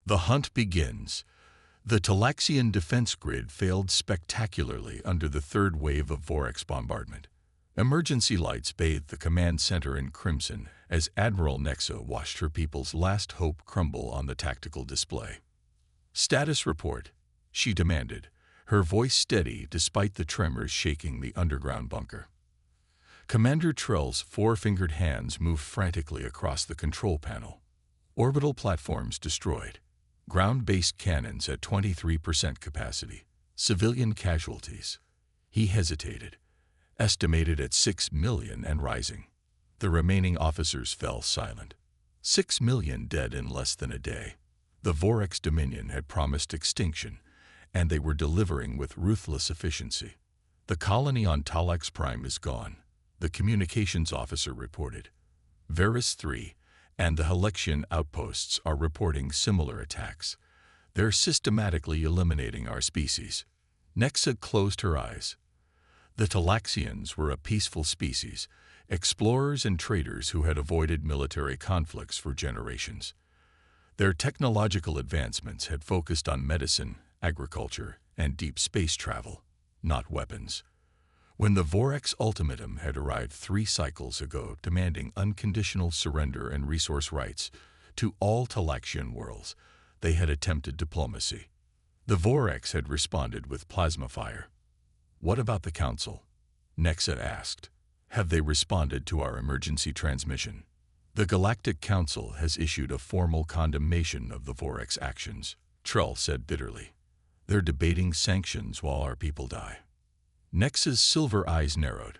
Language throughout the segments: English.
The hunt begins. The Talaxian defense grid failed spectacularly under the third wave of Vorax bombardment. Emergency lights bathed the command center in crimson as Admiral Nexa watched her people's last hope crumble on the tactical display. "Status report," she demanded, her voice steady despite the tremors shaking the underground bunker. Commander Trell's four-fingered hands moved frantically across the control panel. Orbital platforms destroyed. Ground-based cannons at 23% capacity. Civilian casualties. He hesitated. Estimated at 6 million and rising. The remaining officers fell silent. 6 million dead in less than a day. The Vorax Dominion had promised extinction, and they were delivering with ruthless efficiency. "The colony on Talax Prime is gone," the communications officer reported. "Varus 3 and the Halexian outposts are reporting similar attacks. They're systematically eliminating our species." Nexa closed her eyes. The Talaxians were a peaceful species, explorers and traders who had avoided military conflicts for generations. Their technological advancements had focused on medicine, agriculture, and deep space travel, not weapons. When the Vorax ultimatum had arrived 3 cycles ago demanding unconditional surrender and resource rights to all Talaxian worlds, they had attempted diplomacy. The Vorax had responded with plasma fire. "What about the Council?" Nexa asked. "Have they responded to our emergency transmission?" "The Galactic Council has issued a formal condemnation of the Vorax actions," Trell said bitterly. "They're debating sanctions while our people die." Nexa's silver eyes narrowed.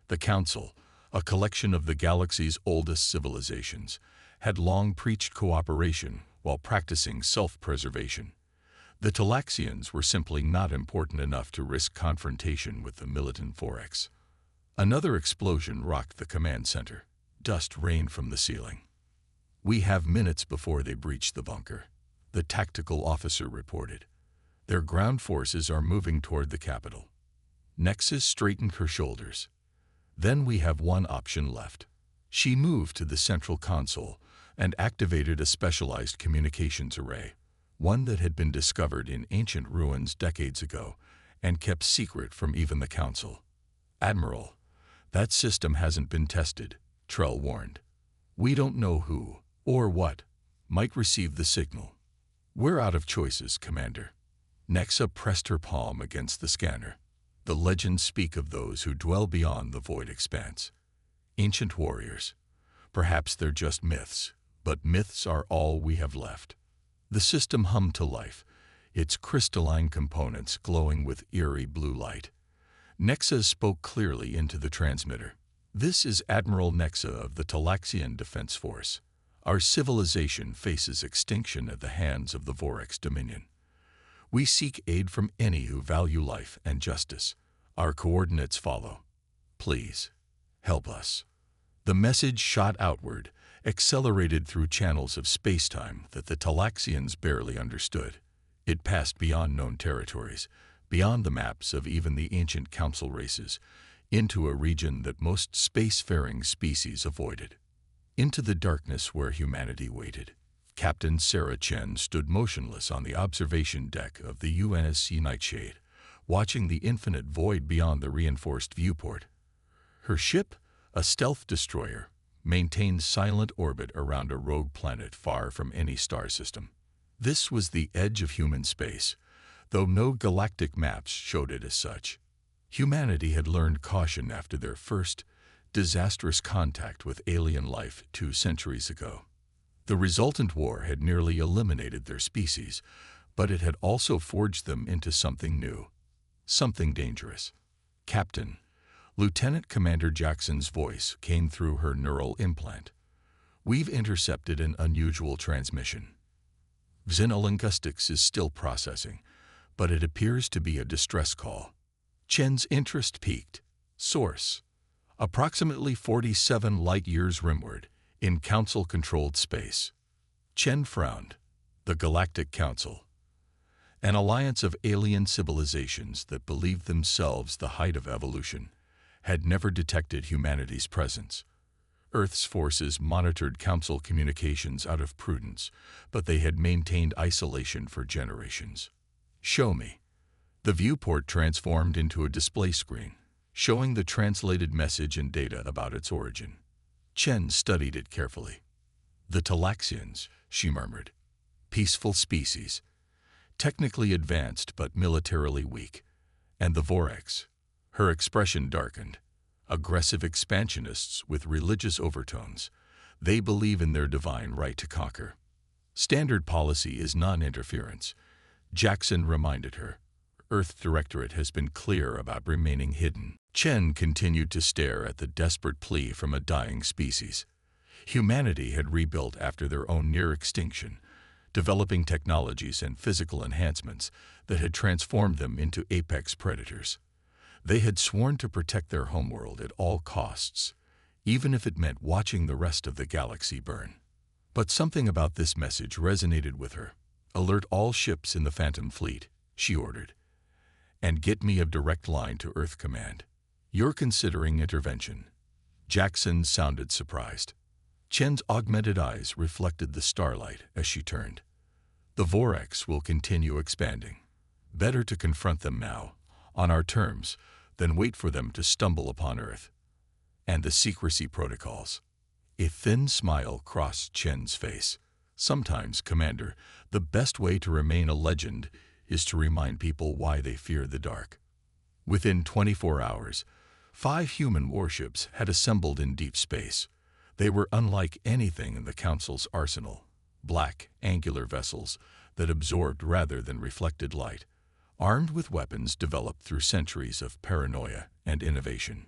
The Council, a collection of the galaxy's oldest civilizations, had long preached cooperation while practicing self-preservation. The Talaxians were simply not important enough to risk confrontation with the militant Vorax. Another explosion rocked the command center. Dust rained from the ceiling. "We have minutes before they breach the bunker," the tactical officer reported. "Their ground forces are moving toward the capital." Nexa straightened her shoulders. "Then we have one option left." She moved to the central console and activated a specialized communications array, one that had been discovered in ancient ruins decades ago and kept secret from even the Council. "Admiral, that system hasn't been tested," Trell warned. "We don't know who, or what, might receive the signal." "We're out of choices, Commander." Nexa pressed her palm against the scanner. "The legends speak of those who dwell beyond the void expanse. Ancient warriors. Perhaps they're just myths, but myths are all we have left." The system hummed to life, its crystalline components glowing with eerie blue light. Nexa spoke clearly into the transmitter. "This is Admiral Nexa of the Talaxian Defense Force. Our civilization faces extinction at the hands of the Vorax Dominion. We seek aid from any who value life and justice. Our coordinates follow. Please, help us." The message shot outward, accelerated through channels of spacetime that the Talaxians barely understood. It passed beyond known territories, beyond the maps of even the ancient council races, into a region that most spacefaring species avoided. Into the darkness where humanity waited. Captain Sarah Chen stood motionless on the observation deck of the UNSC Nightshade, watching the infinite void beyond the reinforced viewport. Her ship, a stealth destroyer, maintained silent orbit around a rogue planet far from any star system. This was the edge of human space, though no galactic maps showed it as such. Humanity had learned caution after their first, disastrous contact with alien life 2 centuries ago. The resultant war had nearly eliminated their species, but it had also forged them into something new, something dangerous. "Captain," Lieutenant Commander Jackson's voice came through her neural implant. "We've intercepted an unusual transmission. Xenolinguistics is still processing, but it appears to be a distress call." Chen's interest peaked. "Source: approximately 47 light-years rimward, in Council-controlled space." Chen frowned. "The Galactic Council. An alliance of alien civilizations that believed themselves the height of evolution, had never detected humanity's presence. Earth's forces monitored Council communications out of prudence, but they had maintained isolation for generations. "Show me." The viewport transformed into a display screen, showing the translated message and data about its origin. Chen studied it carefully. "The Talaxians," she murmured. "Peaceful species. Technically advanced but militarily weak. And the Vorex." Her expression darkened. "Aggressive expansionists with religious overtones. They believe in their divine right to conquer. Standard policy is non-interference," Jackson reminded her. "Earth Directorate has been clear about remaining hidden." Chen continued to stare at the desperate plea from a dying species. Humanity had rebuilt after their own near extinction, developing technologies and physical enhancements that had transformed them into apex predators. They had sworn to protect their homeworld at all costs, even if it meant watching the rest of the galaxy burn. But something about this message resonated with her. "Alert all ships in the Phantom Fleet," she ordered, "and get me a direct line to Earth Command. You're considering intervention." Jackson sounded surprised. Chen's augmented eyes reflected the starlight as she turned. "The Vorex will continue expanding. Better to confront them now, on our terms, than wait for them to stumble upon Earth. And the secrecy protocols." A thin smile crossed Chen's face. "Sometimes, Commander, the best way to remain a legend is to remind people why they fear the dark." Within 24 hours, 5 human warships had assembled in deep space. They were unlike anything in the Council's arsenal. Black, angular vessels that absorbed rather than reflected light, armed with weapons developed through centuries of paranoia and innovation.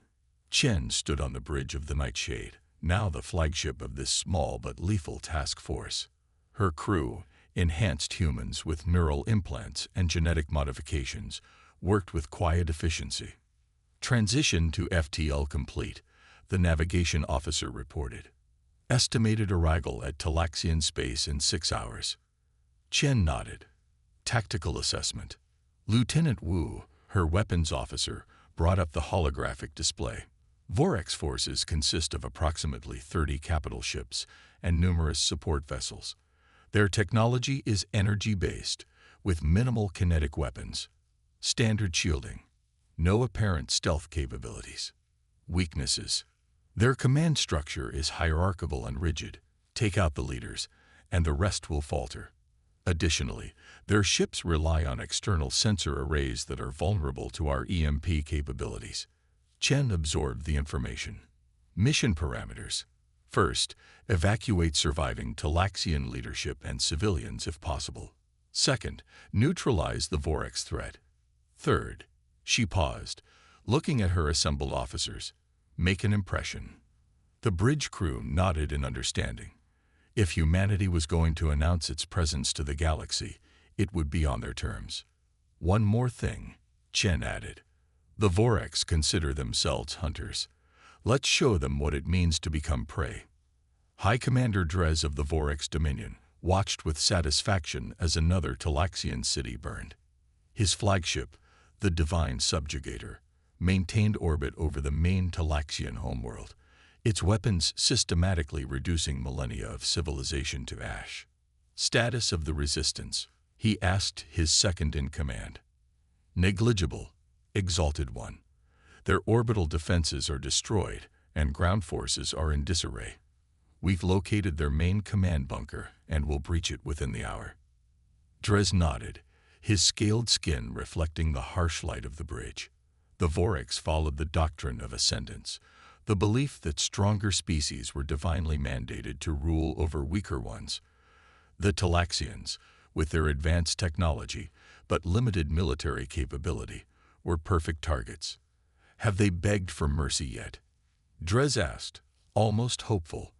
Chen stood on the bridge of the Nightshade, now the flagship of this small but lethal task force. Her crew, enhanced humans with neural implants and genetic modifications, worked with quiet efficiency. "Transition to FTL complete," the navigation officer reported. "Estimated arrival at Talaxian space in 6 hours." Chen nodded. "Tactical assessment." Lieutenant Wu, her weapons officer, brought up the holographic display. "Vorex forces consist of approximately 30 capital ships and numerous support vessels. Their technology is energy-based, with minimal kinetic weapons. Standard shielding. No apparent stealth capabilities. Weaknesses. Their command structure is hierarchical and rigid. Take out the leaders, and the rest will falter. Additionally, their ships rely on external sensor arrays that are vulnerable to our EMP capabilities." Chen absorbed the information. Mission parameters. First, evacuate surviving Talaxian leadership and civilians if possible. Second, neutralize the Vorex threat. Third, she paused, looking at her assembled officers, make an impression. The bridge crew nodded in understanding. If humanity was going to announce its presence to the galaxy, it would be on their terms. "One more thing," Chen added. "The Vorex consider themselves hunters. Let's show them what it means to become prey." High Commander Drez of the Vorex Dominion watched with satisfaction as another Talaxian city burned. His flagship, the Divine Subjugator, maintained orbit over the main Talaxian homeworld, its weapons systematically reducing millennia of civilization to ash. "Status of the Resistance," he asked his second-in-command. "Negligible, Exalted One. Their orbital defenses are destroyed, and ground forces are in disarray. We've located their main command bunker and will breach it within the hour." Drez nodded, his scaled skin reflecting the harsh light of the bridge. The Vorex followed the doctrine of ascendance, the belief that stronger species were divinely mandated to rule over weaker ones. The Talaxians, with their advanced technology but limited military capability, were perfect targets. "Have they begged for mercy yet?" Drez asked, almost hopeful.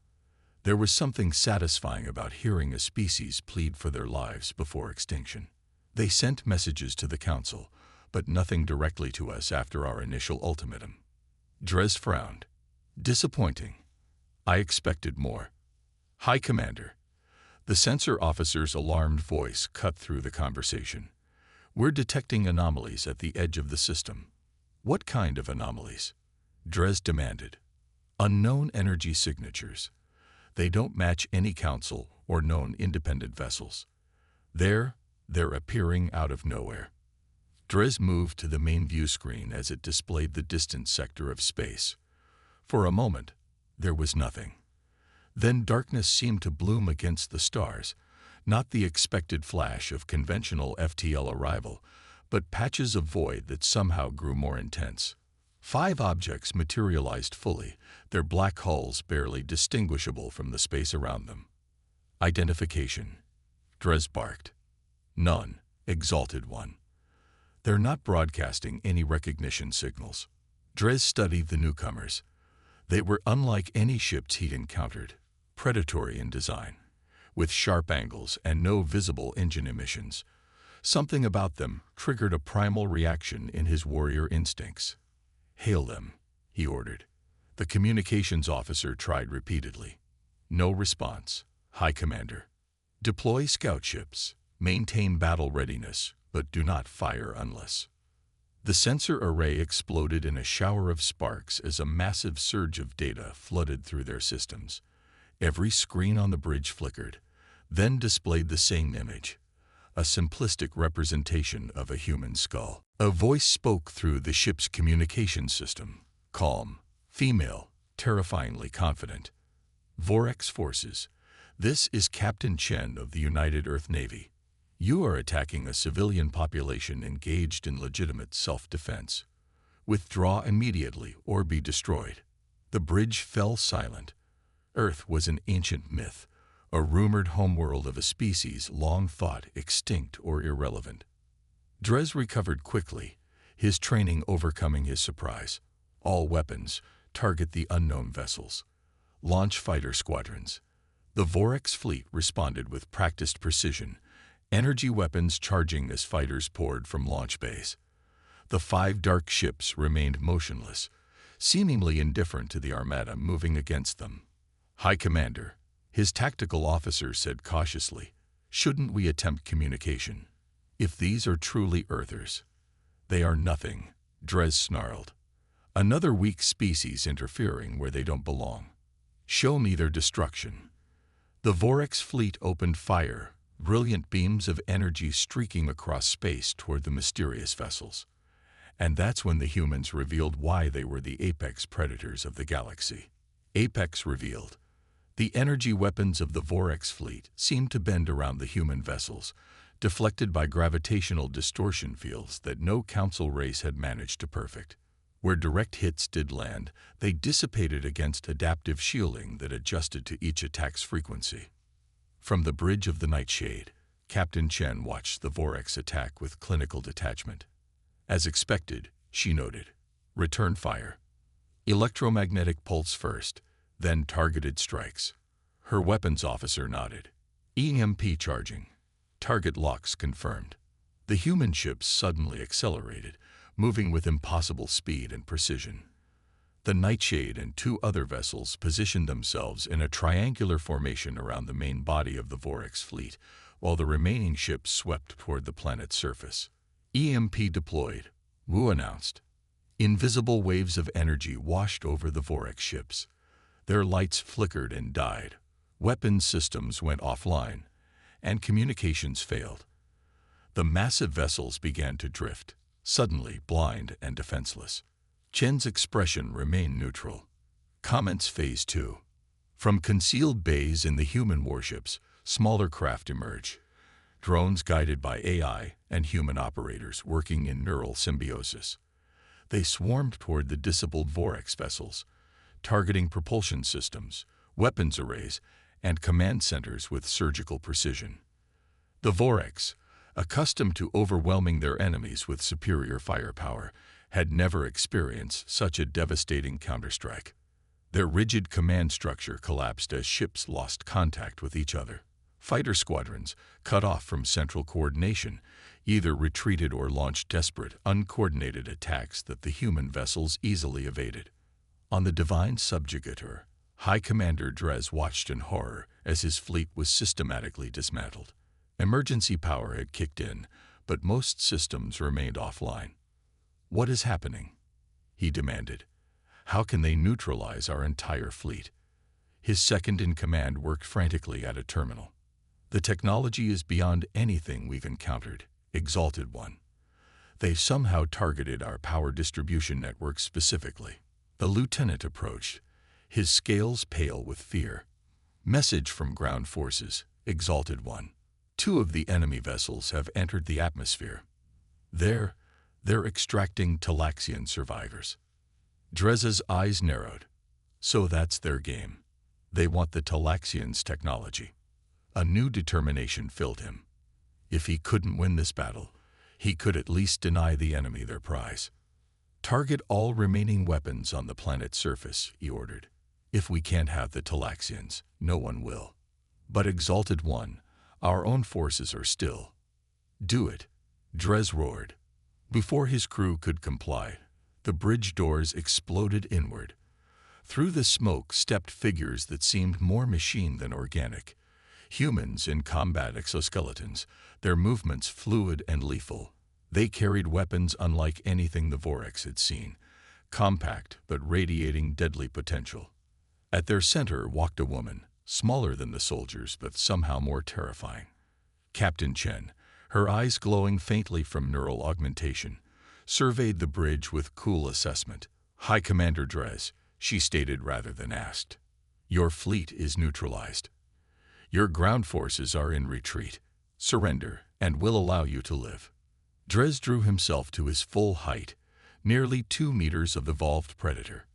There was something satisfying about hearing a species plead for their lives before extinction. "They sent messages to the Council, but nothing directly to us after our initial ultimatum." Drez frowned. "Disappointing. I expected more." "High Commander." The sensor officer's alarmed voice cut through the conversation. "We're detecting anomalies at the edge of the system." "What kind of anomalies?" Drez demanded. Unknown energy signatures. They don't match any council or known independent vessels. They're appearing out of nowhere. Dres moved to the main view screen as it displayed the distant sector of space. For a moment, there was nothing. Then darkness seemed to bloom against the stars, not the expected flash of conventional FTL arrival, but patches of void that somehow grew more intense. 5 objects materialized fully, their black hulls barely distinguishable from the space around them. Identification. Dres barked. None, Exalted One. They're not broadcasting any recognition signals. Dres studied the newcomers. They were unlike any ships he'd encountered, predatory in design, with sharp angles and no visible engine emissions. Something about them triggered a primal reaction in his warrior instincts. "Hail them," he ordered. The communications officer tried repeatedly. No response. "High Commander. Deploy scout ships. Maintain battle readiness, but do not fire unless." The sensor array exploded in a shower of sparks as a massive surge of data flooded through their systems. Every screen on the bridge flickered, then displayed the same image, a simplistic representation of a human skull. A voice spoke through the ship's communication system, calm, female, terrifyingly confident. "Vorex forces, this is Captain Chen of the United Earth Navy. You are attacking a civilian population engaged in legitimate self-defense. Withdraw immediately or be destroyed." The bridge fell silent. Earth was an ancient myth, a rumored homeworld of a species long thought extinct or irrelevant. Dres recovered quickly, his training overcoming his surprise. All weapons, target the unknown vessels. Launch fighter squadrons. The Vorex fleet responded with practiced precision, energy weapons charging as fighters poured from launch bays. The 5 dark ships remained motionless, seemingly indifferent to the armada moving against them. "High Commander," his tactical officer said cautiously, "shouldn't we attempt communication? If these are truly Earthers—" "They are nothing," Dres snarled. "Another weak species interfering where they don't belong. Show me their destruction." The Vorex fleet opened fire, brilliant beams of energy streaking across space toward the mysterious vessels. And that's when the humans revealed why they were the apex predators of the galaxy. Apex revealed. The energy weapons of the Vorex fleet seemed to bend around the human vessels, deflected by gravitational distortion fields that no Council race had managed to perfect. Where direct hits did land, they dissipated against adaptive shielding that adjusted to each attack's frequency. From the bridge of the Nightshade, Captain Chen watched the Vorex attack with clinical detachment. "As expected," she noted. "Return fire. Electromagnetic pulse first, then targeted strikes." Her weapons officer nodded. "EMP charging. Target locks confirmed." The human ships suddenly accelerated, moving with impossible speed and precision. The Nightshade and 2 other vessels positioned themselves in a triangular formation around the main body of the Vorex fleet, while the remaining ships swept toward the planet's surface. "EMP deployed," Wu announced. Invisible waves of energy washed over the Vorex ships. Their lights flickered and died. Weapons systems went offline, and communications failed. The massive vessels began to drift, suddenly blind and defenseless. Chen's expression remained neutral. Comments Phase 2. From concealed bays in the human warships, smaller craft emerged. Drones guided by AI and human operators working in neural symbiosis. They swarmed toward the disabled Vorex vessels, targeting propulsion systems, weapons arrays, and command centers with surgical precision. The Vorex, accustomed to overwhelming their enemies with superior firepower, had never experienced such a devastating counterstrike. Their rigid command structure collapsed as ships lost contact with each other. Fighter squadrons, cut off from central coordination, either retreated or launched desperate, uncoordinated attacks that the human vessels easily evaded. On the Divine Subjugator, High Commander Dres watched in horror as his fleet was systematically dismantled. Emergency power had kicked in, but most systems remained offline. "What is happening?" he demanded. How can they neutralize our entire fleet? His second-in-command worked frantically at a terminal. The technology is beyond anything we've encountered, Exalted One. They've somehow targeted our power distribution network specifically. The lieutenant approached, his scales pale with fear. Message from ground forces, Exalted One. 2 of the enemy vessels have entered the atmosphere. They're extracting Talaxian survivors. Drez's eyes narrowed. So that's their game. They want the Talaxians' technology. A new determination filled him. If he couldn't win this battle, he could at least deny the enemy their prize. Target all remaining weapons on the planet's surface, he ordered. If we can't have the Talaxians, no one will. But Exalted One, our own forces are still. Do it, Drez roared. Before his crew could comply, the bridge doors exploded inward. Through the smoke stepped figures that seemed more machine than organic. Humans in combat exoskeletons, their movements fluid and lethal. They carried weapons unlike anything the Vorex had seen, compact but radiating deadly potential. At their center walked a woman, smaller than the soldiers but somehow more terrifying. Captain Chen, her eyes glowing faintly from neural augmentation, surveyed the bridge with cool assessment. High Commander Drez, she stated rather than asked. Your fleet is neutralized. Your ground forces are in retreat. Surrender, and we'll allow you to live. Drez drew himself to his full height, nearly 2 meters of evolved predator.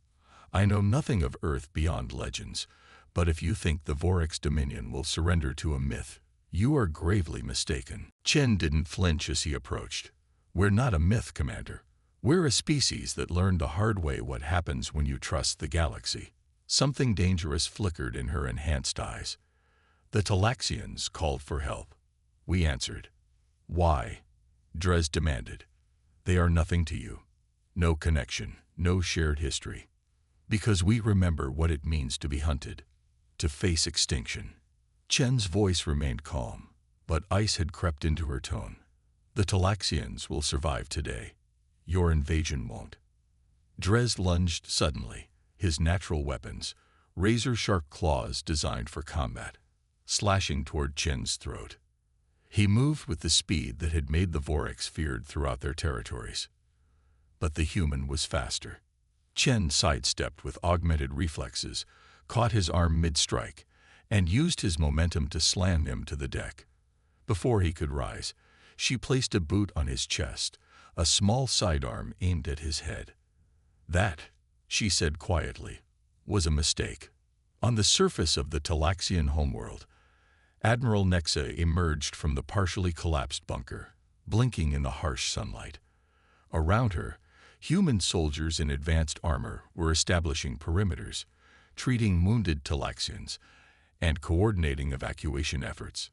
I know nothing of Earth beyond legends, but if you think the Vorex Dominion will surrender to a myth, you are gravely mistaken. Chen didn't flinch as he approached. We're not a myth, Commander. We're a species that learned the hard way what happens when you trust the galaxy. Something dangerous flickered in her enhanced eyes. The Talaxians called for help. We answered. Why? Drez demanded. They are nothing to you. No connection, no shared history. Because we remember what it means to be hunted, to face extinction. Chen's voice remained calm, but ice had crept into her tone. The Talaxians will survive today. Your invasion won't. Drez lunged suddenly, his natural weapons, razor-sharp claws designed for combat, slashing toward Chen's throat. He moved with the speed that had made the Vorex feared throughout their territories. But the human was faster. Chen sidestepped with augmented reflexes, caught his arm mid-strike, and used his momentum to slam him to the deck. Before he could rise, she placed a boot on his chest, a small sidearm aimed at his head. That, she said quietly, was a mistake. On the surface of the Talaxian homeworld, Admiral Nexa emerged from the partially collapsed bunker, blinking in the harsh sunlight. Around her, human soldiers in advanced armor were establishing perimeters, treating wounded Talaxians, and coordinating evacuation efforts.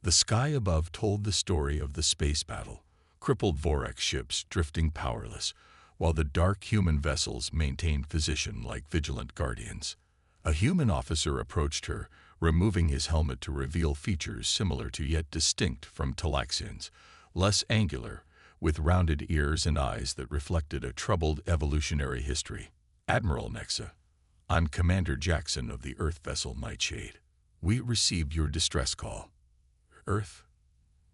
The sky above told the story of the space battle, crippled Vorex ships drifting powerless, while the dark human vessels maintained position like vigilant guardians. A human officer approached her, removing his helmet to reveal features similar to yet distinct from Talaxians, less angular, with rounded ears and eyes that reflected a troubled evolutionary history. Admiral Nexa, I'm Commander Jackson of the Earth vessel Nightshade. We received your distress call. Earth?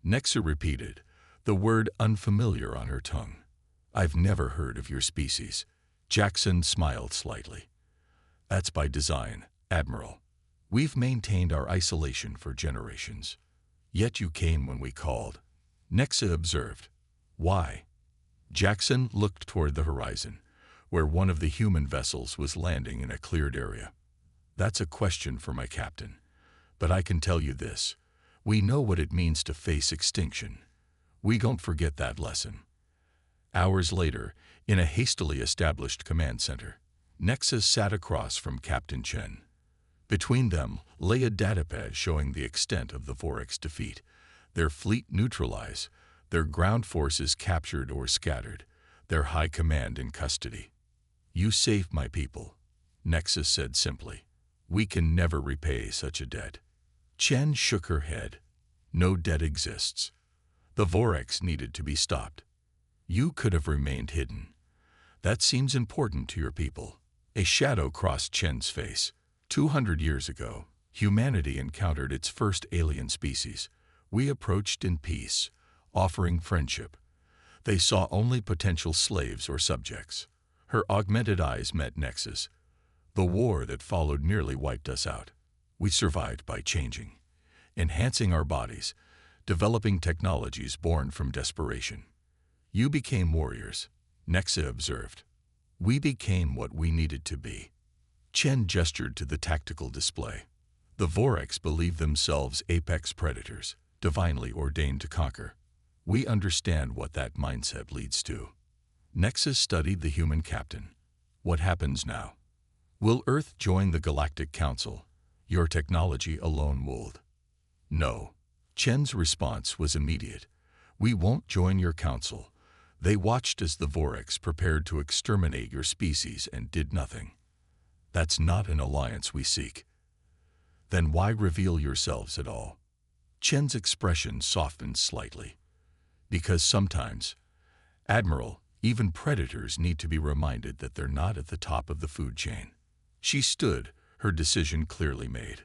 Nexa repeated, the word unfamiliar on her tongue. I've never heard of your species. Jackson smiled slightly. That's by design, Admiral. We've maintained our isolation for generations. Yet you came when we called. Nexa observed. Why? Jackson looked toward the horizon, where one of the human vessels was landing in a cleared area. That's a question for my captain. But I can tell you this. We know what it means to face extinction. We don't forget that lesson. Hours later, in a hastily established command center, Nexa sat across from Captain Chen. Between them lay a datapad showing the extent of the Vorex defeat, their fleet neutralized, their ground forces captured or scattered, their high command in custody. You saved my people, Nexa said simply. We can never repay such a debt. Chen shook her head. No debt exists. The Vorex needed to be stopped. You could have remained hidden. That seems important to your people. A shadow crossed Chen's face. 200 years ago, humanity encountered its first alien species. We approached in peace, offering friendship. They saw only potential slaves or subjects. Her augmented eyes met Nexus. The war that followed nearly wiped us out. We survived by changing, enhancing our bodies, developing technologies born from desperation. You became warriors, Nexa observed. We became what we needed to be. Chen gestured to the tactical display. The Vorex believe themselves apex predators, divinely ordained to conquer. We understand what that mindset leads to. Nexus studied the human captain. What happens now? Will Earth join the Galactic Council? Your technology alone will. No. Chen's response was immediate. We won't join your council. They watched as the Vorex prepared to exterminate your species and did nothing. That's not an alliance we seek. Then why reveal yourselves at all? Chen's expression softened slightly. Because sometimes, Admiral, even predators need to be reminded that they're not at the top of the food chain. She stood, her decision clearly made.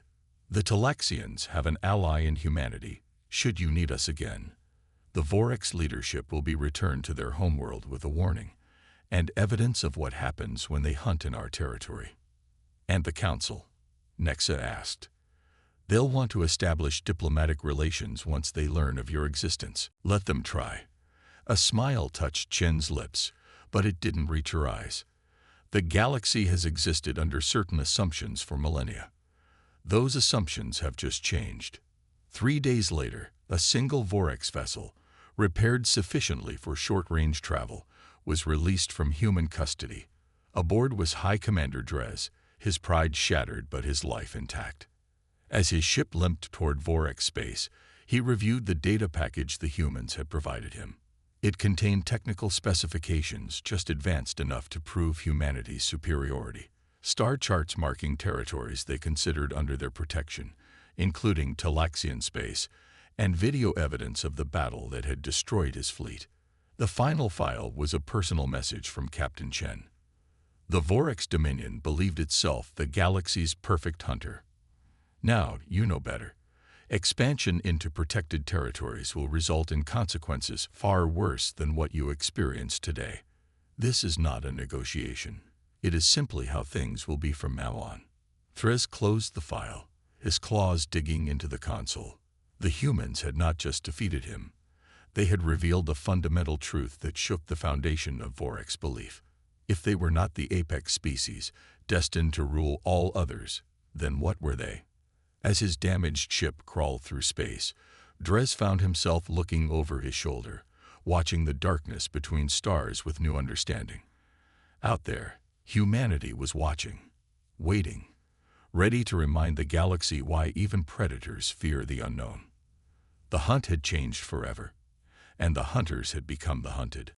The Talaxians have an ally in humanity, should you need us again. The Vorex leadership will be returned to their homeworld with a warning, and evidence of what happens when they hunt in our territory. And the Council? Nexa asked. They'll want to establish diplomatic relations once they learn of your existence. Let them try. A smile touched Chen's lips, but it didn't reach her eyes. The galaxy has existed under certain assumptions for millennia. Those assumptions have just changed. 3 days later, a single Vorex vessel, repaired sufficiently for short-range travel, was released from human custody. Aboard was High Commander Drez, his pride shattered but his life intact. As his ship limped toward Vorex space, he reviewed the data package the humans had provided him. It contained technical specifications just advanced enough to prove humanity's superiority. Star charts marking territories they considered under their protection, including Talaxian space, and video evidence of the battle that had destroyed his fleet. The final file was a personal message from Captain Chen. The Vorex Dominion believed itself the galaxy's perfect hunter. Now, you know better. Expansion into protected territories will result in consequences far worse than what you experience today. This is not a negotiation. It is simply how things will be from now on. Drez closed the file, his claws digging into the console. The humans had not just defeated him. They had revealed a fundamental truth that shook the foundation of Vorex belief. If they were not the apex species, destined to rule all others, then what were they? As his damaged ship crawled through space, Drez found himself looking over his shoulder, watching the darkness between stars with new understanding. Out there, humanity was watching, waiting, ready to remind the galaxy why even predators fear the unknown. The hunt had changed forever, and the hunters had become the hunted.